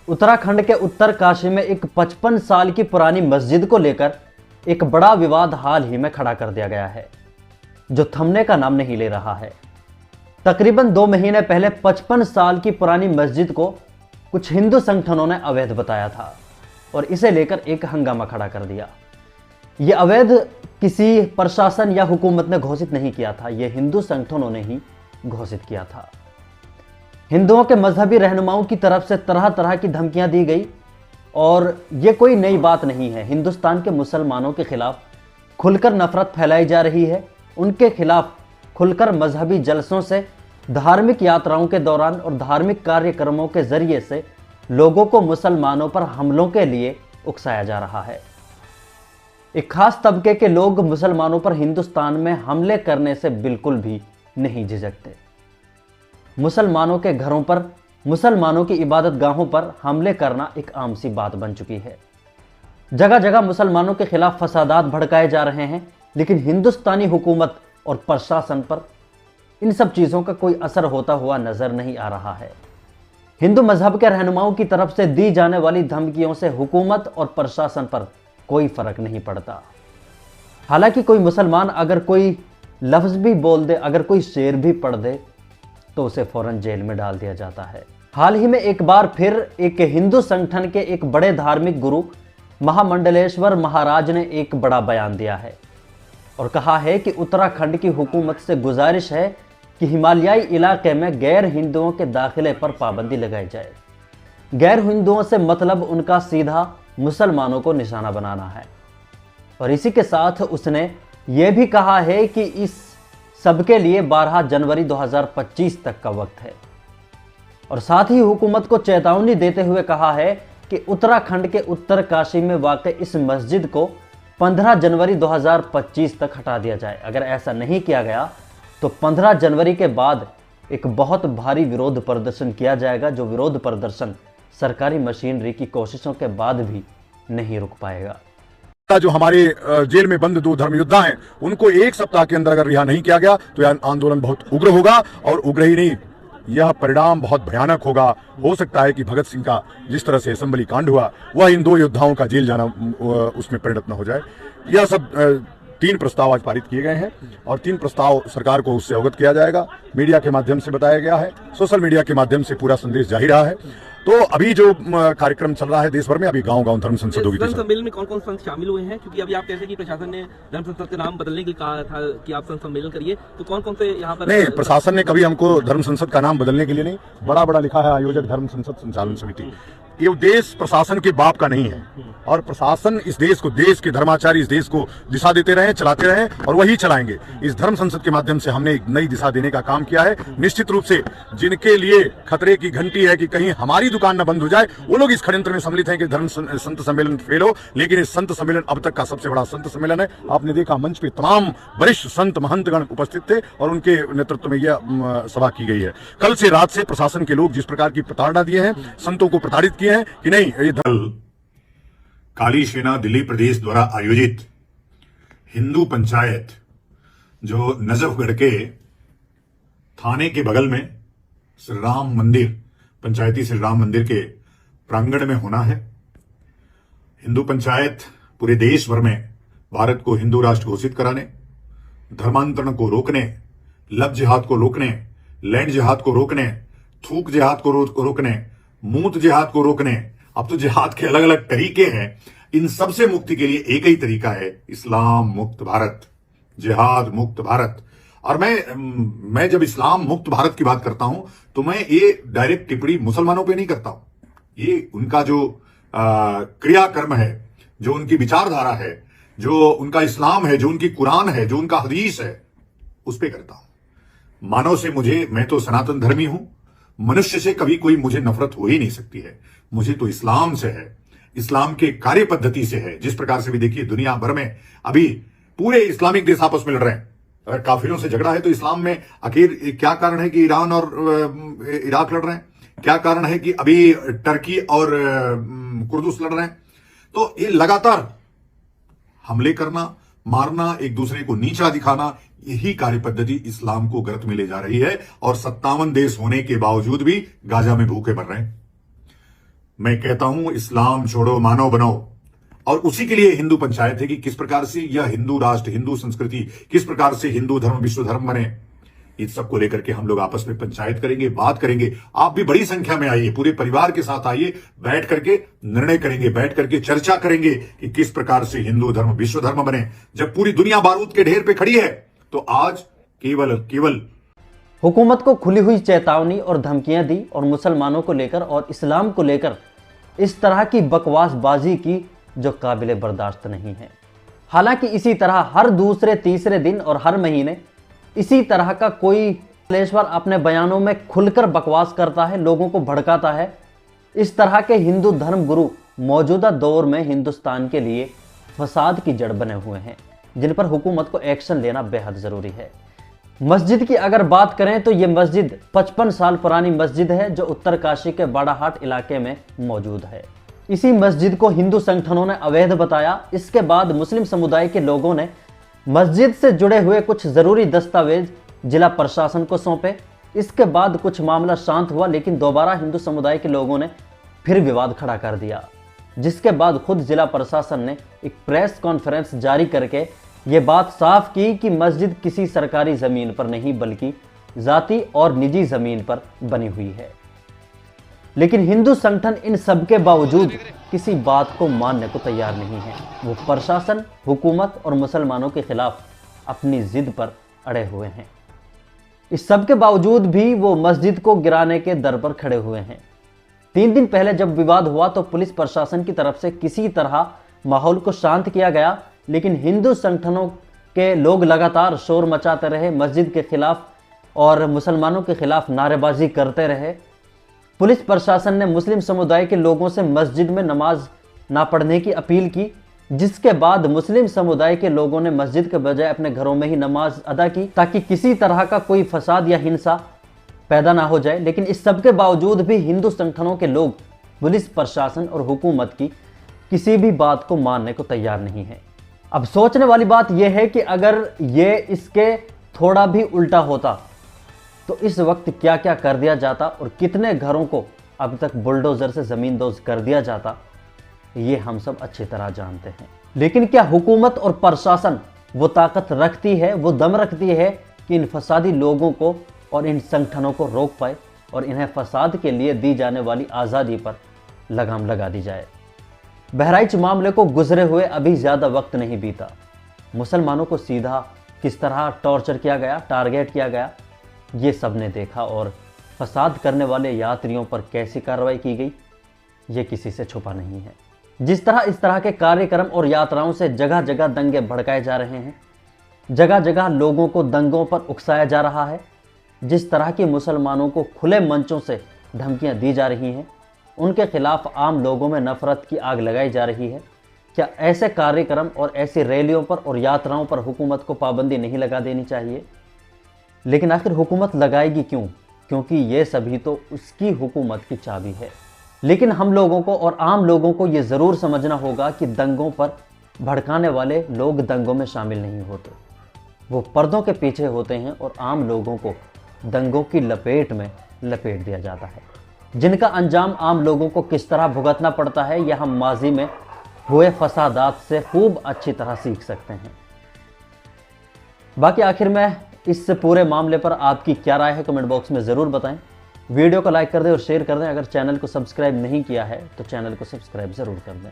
उत्तराखंड के उत्तरकाशी में एक 55 साल की पुरानी मस्जिद को लेकर एक बड़ा विवाद हाल ही में खड़ा कर दिया गया है, जो थमने का नाम नहीं ले रहा है। तकरीबन 2 महीने पहले 55 साल की पुरानी मस्जिद को कुछ हिंदू संगठनों ने अवैध बताया था और इसे लेकर एक हंगामा खड़ा कर दिया। यह अवैध किसी प्रशासन या हुकूमत ने घोषित नहीं किया था, यह हिंदू संगठनों ने ही घोषित किया था। हिंदुओं के मजहबी रहनुमाओं की तरफ से तरह तरह की धमकियां दी गई और यह कोई नई बात नहीं है। हिंदुस्तान के मुसलमानों के खिलाफ खुलकर नफरत फैलाई जा रही है, उनके खिलाफ खुलकर मजहबी जलसों से, धार्मिक यात्राओं के दौरान और धार्मिक कार्यक्रमों के जरिए से लोगों को मुसलमानों पर हमलों के लिए उकसाया जा रहा है। एक खास तबके के लोग मुसलमानों पर हिंदुस्तान में हमले करने से बिल्कुल भी नहीं झिझकते। मुसलमानों के घरों पर, मुसलमानों की इबादत गाहों पर हमले करना एक आम सी बात बन चुकी है। जगह जगह मुसलमानों के खिलाफ फसादात भड़काए जा रहे हैं, लेकिन हिंदुस्तानी हुकूमत और प्रशासन पर इन सब चीज़ों का कोई असर होता हुआ नजर नहीं आ रहा है। हिंदू मजहब के रहनुमाओं की तरफ से दी जाने वाली धमकियों से हुकूमत और प्रशासन पर कोई फर्क नहीं पड़ता। हालांकि कोई मुसलमान अगर कोई लफ्ज भी बोल दे, अगर कोई शेर भी पढ़ दे, तो उसे फौरन जेल में डाल दिया जाता है। हाल ही में एक बार फिर एक हिंदू संगठन के एक बड़े धार्मिक गुरु महामंडलेश्वर महाराज ने एक बड़ा बयान दिया है और कहा है कि उत्तराखंड की हुकूमत से गुजारिश है कि हिमालयाई इलाके में गैर हिंदुओं के दाखिले पर पाबंदी लगाई जाए। गैर हिंदुओं से मतलब उनका सीधा मुसलमानों को निशाना बनाना है। और इसी के साथ उसने ये भी कहा है कि इस सबके लिए 12 जनवरी 2025 तक का वक्त है। और साथ ही हुकूमत को चेतावनी देते हुए कहा है कि उत्तराखंड के उत्तरकाशी में वाक़ इस मस्जिद को 15 जनवरी 2025 तक हटा दिया जाए। अगर ऐसा नहीं किया गया तो 15 जनवरी के बाद एक बहुत भारी विरोध प्रदर्शन किया जाएगा, जो विरोध प्रदर्शन सरकारी मशीनरी की कोशिशों के बाद भी नहीं रुक पाएगा। जो हमारे जेल में बंद 2 धर्म योद्धा हैं, उनको 1 सप्ताह के अंदर अगर रिहा नहीं किया गया तो यह आंदोलन बहुत उग्र होगा और उग्र ही नहीं, यह परिणाम बहुत भयानक होगा। हो सकता है कि भगत सिंह का जिस तरह से असेंबली कांड हुआ, वह इन 2 योद्धाओं का जेल जाना उसमें परिणत न हो जाए। यह सब 3 प्रस्ताव आज पारित किए गए हैं और 3 प्रस्ताव सरकार को उससे अवगत किया जाएगा। मीडिया के माध्यम से बताया गया है, सोशल मीडिया के माध्यम से पूरा संदेश जा ही रहा है। तो अभी जो कार्यक्रम चल रहा है देश भर में, अभी गांव-गांव धर्म संसद होगी। धर्म सम्मेलन में कौन-कौन संत शामिल हुए हैं? क्योंकि अभी आप कहते हैं कि प्रशासन ने धर्म संसद का नाम बदलने के लिए कहा था कि आप संत सम्मेलन करिए, तो कौन-कौन से यहाँ पर? नहीं, प्रशासन ने कभी हमको धर्म संसद का नाम बदलने के लिए नहीं, बड़ा लिखा है आयोजक धर्म संसद संचालन समिति। ये देश प्रशासन के बाप का नहीं है और प्रशासन इस देश को, देश के धर्माचार्य इस देश को दिशा देते रहे, चलाते रहे और वही चलाएंगे। इस धर्म संसद के माध्यम से हमने एक नई दिशा देने का काम किया है। निश्चित रूप से जिनके लिए खतरे की घंटी है कि कहीं हमारी दुकान न बंद हो जाए, वो लोग इस षड्यंत्र में सम्मिलित हैं कि धर्म संत सम्मेलन फेल हो। लेकिन इस संत सम्मेलन अब तक का सबसे बड़ा संत सम्मेलन है। आपने देखा मंच पे तमाम वरिष्ठ संत महंतगण उपस्थित थे और उनके नेतृत्व में यह सभा की गई है। कल से रात से प्रशासन के लोग जिस प्रकार की प्रताड़ना दिए हैं, संतों को प्रताड़ित किए हैं कि नहीं, ये काली सेना दिल्ली प्रदेश द्वारा आयोजित हिंदू पंचायत जो नजफगढ़ के थाने के बगल में श्री राम मंदिर, पंचायती श्री राम मंदिर के प्रांगण में होना है। हिंदू पंचायत पूरे देश भर में भारत को हिंदू राष्ट्र घोषित कराने, धर्मांतरण को रोकने, लव जिहाद को रोकने, लैंड जिहाद को रोकने, थूक जिहाद को रोकने, मूत जिहाद को रोकने, अब तो जिहाद के अलग अलग तरीके हैं। इन सब से मुक्ति के लिए एक ही तरीका है, इस्लाम मुक्त भारत, जिहाद मुक्त भारत। और मैं जब इस्लाम मुक्त भारत की बात करता हूं तो मैं ये डायरेक्ट टिप्पणी मुसलमानों पे नहीं करता हूं। ये उनका जो क्रियाकर्म है, जो उनकी विचारधारा है, जो उनका इस्लाम है, जो उनकी कुरान है, जो उनका हदीस है, उस पे करता हूं। मानव से मैं तो सनातन धर्मी हूं, मनुष्य से कभी कोई मुझे नफरत हो ही नहीं सकती है। मुझे तो इस्लाम से है, इस्लाम के कार्य पद्धति से है। जिस प्रकार से भी देखिए दुनिया भर में अभी पूरे इस्लामिक देश आपस में लड़ रहे हैं। अगर काफिरों से झगड़ा है तो इस्लाम में आखिर क्या कारण है कि ईरान और इराक लड़ रहे हैं? क्या कारण है कि अभी टर्की और कुर्दुस लड़ रहे हैं? तो ये लगातार हमले करना, मारना, एक दूसरे को नीचा दिखाना, यही कार्य पद्धति इस्लाम को गर्त में ले जा रही है। और 57 देश होने के बावजूद भी गाजा में भूखे मर रहे हैं। मैं कहता हूं इस्लाम छोड़ो मानव बनो। और उसी के लिए हिंदू पंचायत है कि किस प्रकार से यह हिंदू राष्ट्र, हिंदू संस्कृति, किस प्रकार से हिंदू धर्म विश्व धर्म बने। इस सब को लेकर के हम लोग आपस में पंचायत करेंगे, बात करेंगे। आप भी बड़ी संख्या में आइए, पूरे परिवार के साथ आइए, बैठ करके निर्णय करेंगे, बैठ करके चर्चा करेंगे कि किस प्रकार से हिंदू धर्म विश्व धर्म बने। जब पूरी दुनिया बारूद के ढेर पे खड़ी है तो आज केवल हुकूमत को खुली हुई चेतावनी और धमकियां दी और मुसलमानों को लेकर और इस्लाम को लेकर इस तरह की बकवासबाजी की जो काबिले बर्दाश्त नहीं है। हालांकि इसी तरह हर दूसरे तीसरे दिन और हर महीने इसी तरह का कोई कलेश्वर अपने बयानों में खुलकर बकवास करता है, लोगों को भड़काता है। इस तरह के हिंदू धर्म गुरु मौजूदा दौर में हिंदुस्तान के लिए फसाद की जड़ बने हुए हैं, जिन पर हुकूमत को एक्शन लेना बेहद ज़रूरी है। मस्जिद की अगर बात करें तो ये मस्जिद 55 साल पुरानी मस्जिद है जो उत्तरकाशी के बाड़ाहाट इलाके में मौजूद है। इसी मस्जिद को हिंदू संगठनों ने अवैध बताया। इसके बाद मुस्लिम समुदाय के लोगों ने मस्जिद से जुड़े हुए कुछ ज़रूरी दस्तावेज जिला प्रशासन को सौंपे। इसके बाद कुछ मामला शांत हुआ, लेकिन दोबारा हिंदू समुदाय के लोगों ने फिर विवाद खड़ा कर दिया, जिसके बाद खुद जिला प्रशासन ने एक प्रेस कॉन्फ्रेंस जारी करके ये बात साफ की कि मस्जिद किसी सरकारी ज़मीन पर नहीं बल्कि ज़ाती और निजी ज़मीन पर बनी हुई है। लेकिन हिंदू संगठन इन सब के बावजूद किसी बात को मानने को तैयार नहीं है। वो प्रशासन, हुकूमत और मुसलमानों के खिलाफ अपनी जिद पर अड़े हुए हैं। इस सब के बावजूद भी वो मस्जिद को गिराने के दर पर खड़े हुए हैं। 3 दिन पहले जब विवाद हुआ तो पुलिस प्रशासन की तरफ से किसी तरह माहौल को शांत किया गया, लेकिन हिंदू संगठनों के लोग लगातार शोर मचाते रहे, मस्जिद के खिलाफ और मुसलमानों के खिलाफ नारेबाजी करते रहे। पुलिस प्रशासन ने मुस्लिम समुदाय के लोगों से मस्जिद में नमाज ना पढ़ने की अपील की, जिसके बाद मुस्लिम समुदाय के लोगों ने मस्जिद के बजाय अपने घरों में ही नमाज अदा की, ताकि किसी तरह का कोई फसाद या हिंसा पैदा ना हो जाए। लेकिन इस सब के बावजूद भी हिंदू संगठनों के लोग पुलिस प्रशासन और हुकूमत की किसी भी बात को मानने को तैयार नहीं है। अब सोचने वाली बात यह है कि अगर ये इसके थोड़ा भी उल्टा होता तो इस वक्त क्या क्या कर दिया जाता और कितने घरों को अब तक बुलडोजर से ज़मींदोज कर दिया जाता, ये हम सब अच्छी तरह जानते हैं। लेकिन क्या हुकूमत और प्रशासन वो ताकत रखती है, वो दम रखती है कि इन फसादी लोगों को और इन संगठनों को रोक पाए और इन्हें फसाद के लिए दी जाने वाली आज़ादी पर लगाम लगा दी जाए। बहराइच मामले को गुजरे हुए अभी ज़्यादा वक्त नहीं बीता। मुसलमानों को सीधा किस तरह टॉर्चर किया गया, टारगेट किया गया, ये सब ने देखा और फसाद करने वाले यात्रियों पर कैसी कार्रवाई की गई, ये किसी से छुपा नहीं है। जिस तरह इस तरह के कार्यक्रम और यात्राओं से जगह जगह दंगे भड़काए जा रहे हैं, जगह जगह लोगों को दंगों पर उकसाया जा रहा है, जिस तरह की मुसलमानों को खुले मंचों से धमकियां दी जा रही हैं, उनके खिलाफ आम लोगों में नफरत की आग लगाई जा रही है, क्या ऐसे कार्यक्रम और ऐसी रैलियों पर और यात्राओं पर हुकूमत को पाबंदी नहीं लगा देनी चाहिए? लेकिन आखिर हुकूमत लगाएगी क्यों? क्योंकि ये सभी तो उसकी हुकूमत की चाबी है। लेकिन हम लोगों को और आम लोगों को ये ज़रूर समझना होगा कि दंगों पर भड़काने वाले लोग दंगों में शामिल नहीं होते, वो पर्दों के पीछे होते हैं और आम लोगों को दंगों की लपेट में लपेट दिया जाता है, जिनका अंजाम आम लोगों को किस तरह भुगतना पड़ता है यह हम माजी में हुए फसादात से खूब अच्छी तरह सीख सकते हैं। बाकी आखिर में इस पूरे मामले पर आपकी क्या राय है कमेंट बॉक्स में ज़रूर बताएं। वीडियो को लाइक कर दें और शेयर कर दें। अगर चैनल को सब्सक्राइब नहीं किया है तो चैनल को सब्सक्राइब ज़रूर कर दें।